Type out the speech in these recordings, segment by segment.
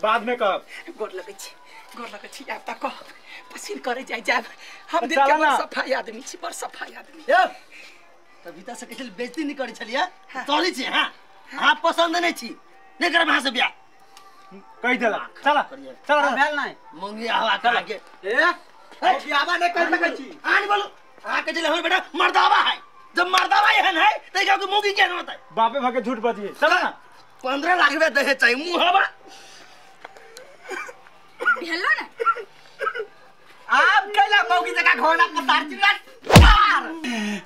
बाद में कब गोर लगे छी आप तक पसीन करे जाए हम दिन के बड़ सफाई आदमी छी बड़ सफाई आदमी त भीतर से कैसे बेइज्जती नहीं करी छलिया चली छी हां हां पसंद नहीं छी नहीं कर वहां से ब्याह कह देला चला भेल नहीं मंगी हवा कर के ब्याहवा नहीं कर सकै छी आन बोलो आके चले हमर बेटा मर्दावा है जब मर्दावा है ना त क्या को मुगी क्या होता है बापे भागे झूठ बतिए चला ना 15 लाख रुपया दे चाहिए मुंह हवा भेलो ना आप कैला मौगी जगह घोड़ा पतार चिल्ला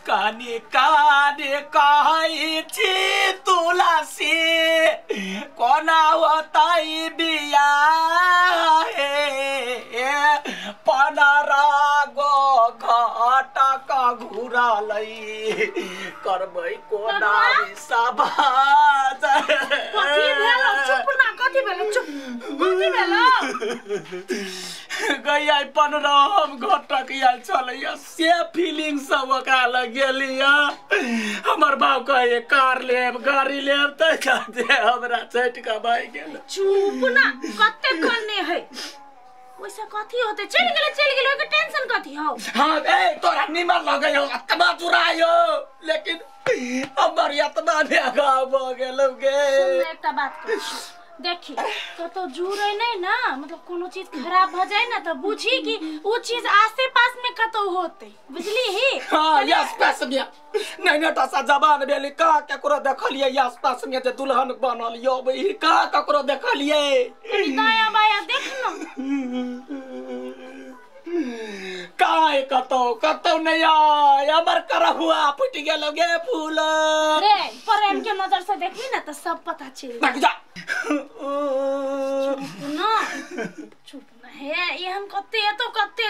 काने काने कहै छी तुलसी कोना होतै बिया हे पनरा गो घटक घुरलै करबै कोना सबाज कथि भेलो चुप ना कथि भेलो चुप कथि भेलो गई पनरा हम घटक आयल चलैया से फीलिंग सब ओकरा लग गेलिया हमर बाप कहे कार लेब गाड़ी लेब त कहते हमरा छट के भाई गेल चुप ना कते कन्ने है वैसा कथि होते चल गेले ओके टेंशन कथि हो हां ए तोरा निमर लगे हो अतबा चुरायो लेकिन हमर यतबा बेगा भ गेल गे एकटा बात कहू देखी तो जुड़े नहीं ना मतलब कोनो चीज खराब भ जाए ना तो बुझी कि वो चीज आसे पास में कतो होते बुझली ही हां यस पास में नहीं ना तसा जबान बेली का केकरो देखलिए यस पास में जे दुल्हन बनल यो बई का केकरो देखलिए दाया बाया देखनो काय कतो नहीं आय हमर करहुआ फुट गेल गे फूल रे प्रेम के नजर से देखली ना तो सब पता चल भाग जा चुप ना हे ये हम कते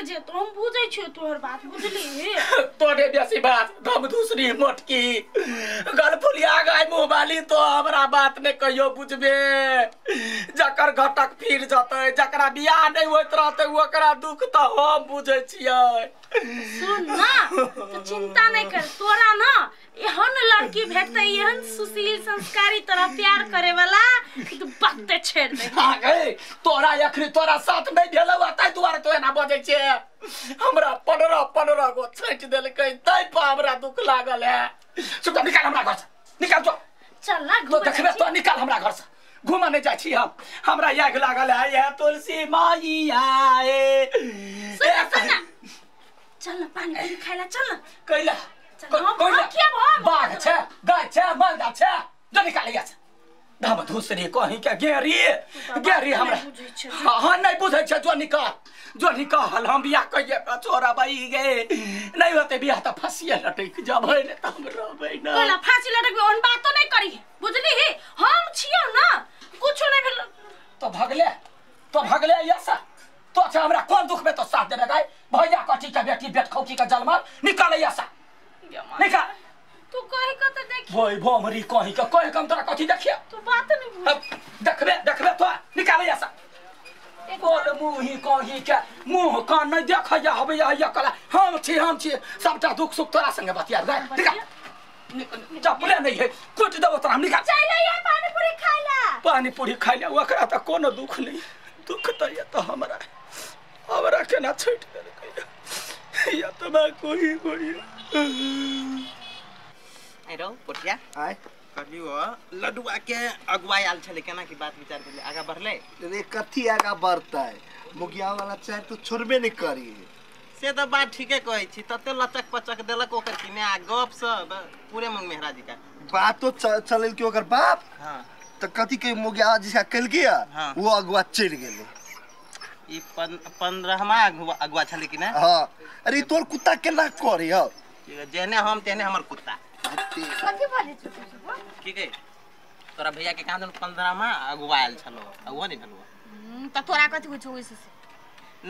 जे तो हम बुझै छियो तोहर बात बुझली तोरे बेसी बात हम दूसरी मोटकी गलफुलिया गाय मुंह वाली तो हमरा बात ने कहियो बुझबे जकर घटक फिर जतै जकरा बियाह नहीं होइत रहतै ओकरा दुख त हम बुझै छियै सुन ना तो चिंता नहीं कर तोरा ना एहन लड़की भेटतै एहन सुशील संस्कारी तरह प्यार करे वाला कि तू बाते छेड़ दे हां गए तोरा अखरी तोरा साथ नहीं भेलौ तै दुआरे तो एना बजै छे हमरा 15 गो छट देलकै तै पर हमरा दुख लागल है सुत निकाल हमरा घर से निकाल तो चल ना तो देखबे तो निकाल हमरा घर से घुमा नहीं जाय छी हम हमरा याग लागल है ये तुलसी माई आए सुन चल ना पानी पूरी खाइला चल ना कैला बाघ छे गाय छे मंदा छे जो निकाल लिया धाम धूसरी कहीं के गेरी हमरा हां नहीं बुझै छे जो निकाल हम बियाह कइए छोरा बई गे नहीं होते बियाह त फसिए लटक जबै ने त हम रहबै ना कोला फांसी लटक ओन बात तो नहीं करी बुझली ही हम छियो ना कुछ नहीं भेल तो भगले ऐसा तो अच्छा हमरा कौन दुख में तो साथ देबे गाय भैया कठी के बेटी बेट खौकी के जलमा निकाल ऐसा निकाल तू कहि क त देखी भई भमरी कहि क कहि कम तोरा कथि देखिया तू बात नहीं देखबे तो निकाल ऐसा बोल मुही कहि के मुंह कान नहीं देखया हबे या कला हम छी सबटा दुख सुख तोरा संगे बतिया गाय निकाल चपले नहीं है कुछ दबो तोरा निकाल चल या पानी पूरी खाइला ओकरा त कोनो दुख नहीं दुख त ये तो हमरा के ना छट दे या तो मैं कोई आइरो पोटिया आय कहियो लड्डुआ के अगुवाई आल छले केना की बात विचार करले आगा बढ़ले रे कथि आगा बढ़ता है मुगिया वाला चाय तो छोड़बे नहीं करी से तो बात ठीके कहै छी तते लचक पचक देलक ओकर किने आ गप सब पूरे मंग मेहरा जी का बात तो चलल के ओकर बाप हां तो कथि के मुगिया जिसा कल गया वो अगुआ चढ़ गेले ई 15वां अगुआ छले कि ना हां अरे तोर कुत्ता केना करे हो जेने हम तेने हमर कुत्ता कथि बोले छ की कहे तोरा भैया के कहां 15वां अगुआ आयल छलो अगुआ नहीं भेलुआ त तोरा कथि कुछ होइस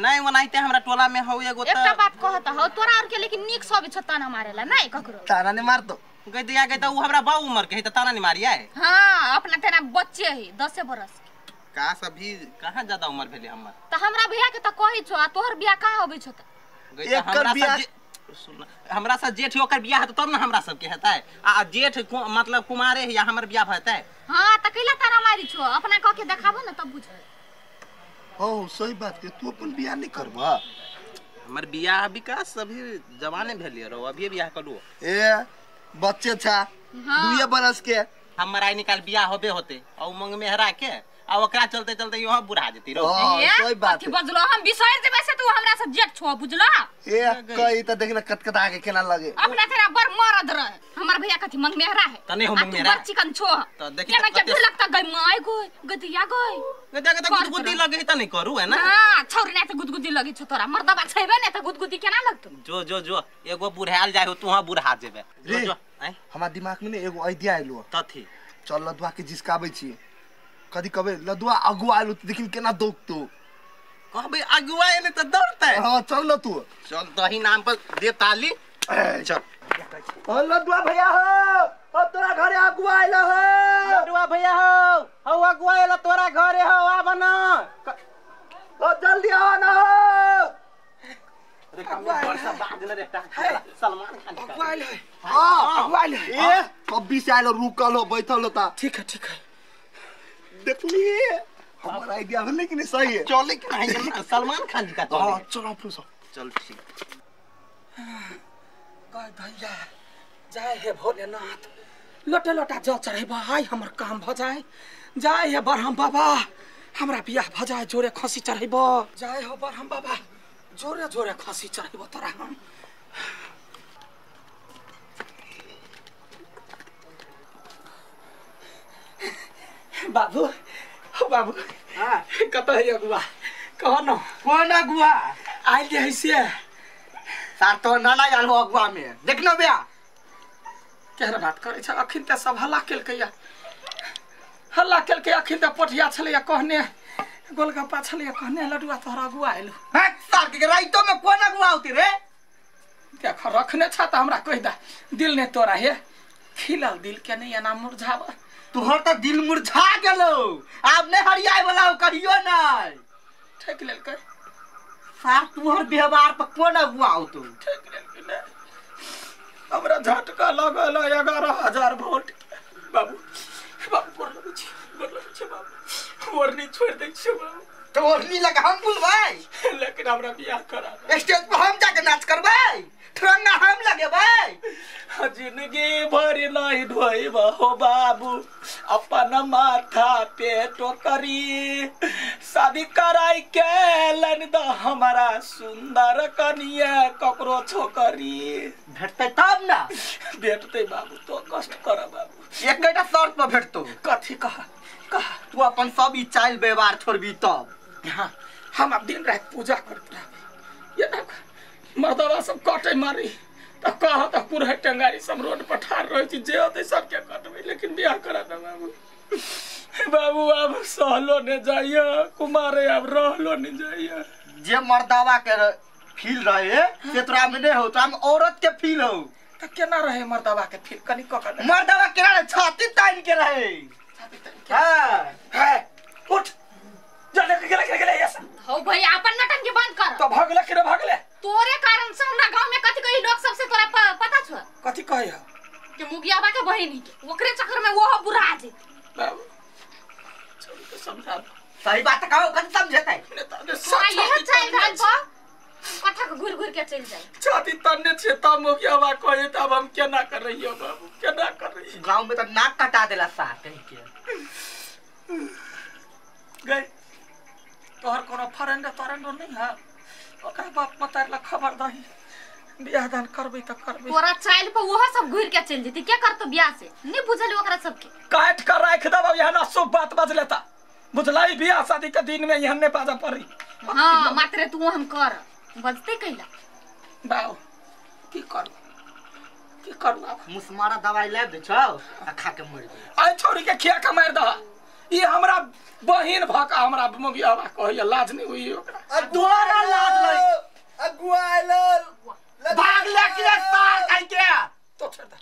नहीं बनाइते हमरा टोला में हो एगो एकटा बात कहत हो तोरा और के लेकिन निक सब छता ना मारेला नहीं ककरो ताना ने मार दो गई दिया गई तो हमरा बा उम्र के त ताना नहीं मारिया है हां अपना तेरा बच्चे है 10 बरस का सब भी कहां ज्यादा उम्र भेले हमर त हमरा भैया के त कहि छ तोहर बियाह कहां होबै छ त एकर बियाह हमरा से जेठ ओकर बियाह त तब ना हमरा सब के हेतै आ जेठ मतलब कुमारे या हमर बियाह हेतै हां त कैला तारा मारी छ अपना क के देखाबो ना तब बुझ हां सही बात है तू अपन बियाह नहीं करबा हमर बियाह विकास अभी जवाने भेलिए रहो अभी बियाह करू ए बच्चे छा 2 बरस के हमर आई निकाल बियाह होबे होते और उमंग मेहरा के आ ओकरा चलते चलते यहाँ बुढ़ा जेती रहो सही बात है बजलो हम बिसर जेबे से तू हमरा से जेठ छो बुझला ए कई त देखना कटकटा के केना लगे अपना तेरा बर मरद रहे हमर भैया कथी मंग मेहरा है तने हम मंग मेहरा चिकन छो तो देखि केना के फिर लगता गई माय गई गदिया गई गदिया के गुदगुदी लगे त नहीं करू है ना हां छोरी ने त गुदगुदी लगी छ तोरा मर्दबा छैबे ने त गुदगुदी केना लगतो जो एगो बुढ़ाल जाय हो तू हां बुढ़ा जेबे जो हमरा दिमाग में एगो आइडिया आइलो तथी चल लदवा के जिसकाबै छी कदी कबे लदवा अगुआ आलू त देखिन केना दौकतो कहबे अगुआ एले त दौड़ते हां चल न तू चल दही नाम पर दे ताली चल ओ लदवा भैया हो अब तोरा घरे अगुआ आइला हो लडुआ भैया हो अगुआ एला तोरा घरे हो आब ना ओ जल्दी आ ना अरे कम वर्षा बाद न रे सलमान खान अगुआ आइल है हां अगुआ आइल है ए कभी से आइलो रुकल हो बैठल हो ता ठीक है देखली हमारा आइडिया है लेकिन सही है चल के नहीं सलमान खान जी का चल हां चलो प्लीज चल ठीक गाय भैया जाए हे भोलेनाथ लोटे लोटा जल चढ़े भाई हमर काम भ जाए जाए हे बरहम बाबा हमरा बियाह भ जाए जोरे खसी चढ़ेब जाए हो बरहम बाबा जोरे जोरे खसी चढ़ेब तोरा हम बाबू बाबू हां कत है अगुआ कह न कौन अगुआ आइल जे से सार तो नाना आइल हो अगुआ में देखनो बे केहन बात करे छ अखिन त सब हल्ला केलकैया हल्ला केलकै अखिन त पठिया छलैया कहने गोलगप्पा छलैया कहने लडुआ तोहर अगुआ आइल हां सार के राइतो में कौन अगुआ होती रे देख रखने छ त हमरा कहि दा दिल ने तोरा हे खिलल दिल के नहीं एना मुरझावा तोहर त दिल मुरझा गेलो आब ने हरियाए वाला कहियो नै ठेक लेलकै सार तोहर व्यवहार पर कौन अगुआ होतो ठेक लेलकै हमरा झटका लगल 11000 वोल्ट बाबू बाबू बोल छै बाबू ओरनी छोड़ दै छै बाबू तो ओरनी लगा हम बुलबै लेकिन हमरा बियाह करा स्टेज पर हम जाके नाच करबै ठरंगा हम लगेबै जिंदगी भर नहीं ढोइब हो बाबू अपन माथा पे टोकरी शादी कराई के लन द हमारा सुंदर कनिया ककरो छोकरी भेटतै तब ना भेटतै बाबू तो कष्ट कर बाबू एकटा शर्त पर भेटतो कथी कह तू अपन सब ई चाइल व्यवहार छोड़बी तब हाँ हम अब दिन रात पूजा करते रहबे ये ना मर्दवा सब कटे मारी त कह त पुरहे टंगारी सब रोड पर ठार रहे छी जे होते सब के कटबे लेकिन बियाह करा दे बाबू बाबू अब सहलो ने जाइए कुमारे अब रहलो ने जाइए जे मर्दावा के फील रहे से तोरा में नहीं हो तोरा में औरत के फील हो त केना रहे मर्दवा के फिर कनी ककर मर्दावा के रहे छाती तान के रहे हां है उठ जल्दी गेले ऐसा हो भैया अपन नटंकी बंद कर तो भागले तोरे कारण से हमरा गांव में कथी कही लोग सबसे तोरा पता छ कथी कहे हो कि मुगियाबा के बहिनी के ओकरे चक्कर में वो बुढ़ा जे बाबू चल तो समझा सही बात कहो कन समझतै हां ये चल घाल पर कथा के घुर के चल जाए छाती तन्ने छे त मुगियाबा कहे तब हम केना कर रहियो बाबू केना कर रही गांव में त नाक कटा देला सा कहि के गए तोहर कोनो फ्रेंड नहीं है ओकर बाप मतार ला खबर दही बियाह दान करबे त करबे तोरा चाइल पर वो सब घुर के चल जेती के करतो बियाह से नहीं बुझल ओकरा सब के काट कर राख दब यहाँ ना शुभ बात बज लेता बुझलाई बियाह शादी के दिन में यहाँ ने बाजा पड़ी हां मात्र तू हम कर बजते कैला बाऊ की कर मुसमारा दवाई ले दे छौ आ खा के मर जा आई छोरी के खिया के मार द ई हमरा बहिन भका हमरा मुगियाबा कहिया लाज नहीं हुई ओकरा दोबारा लाज नहीं अगुआ आइल भाग ले के सार कहि के तो छोड़ दे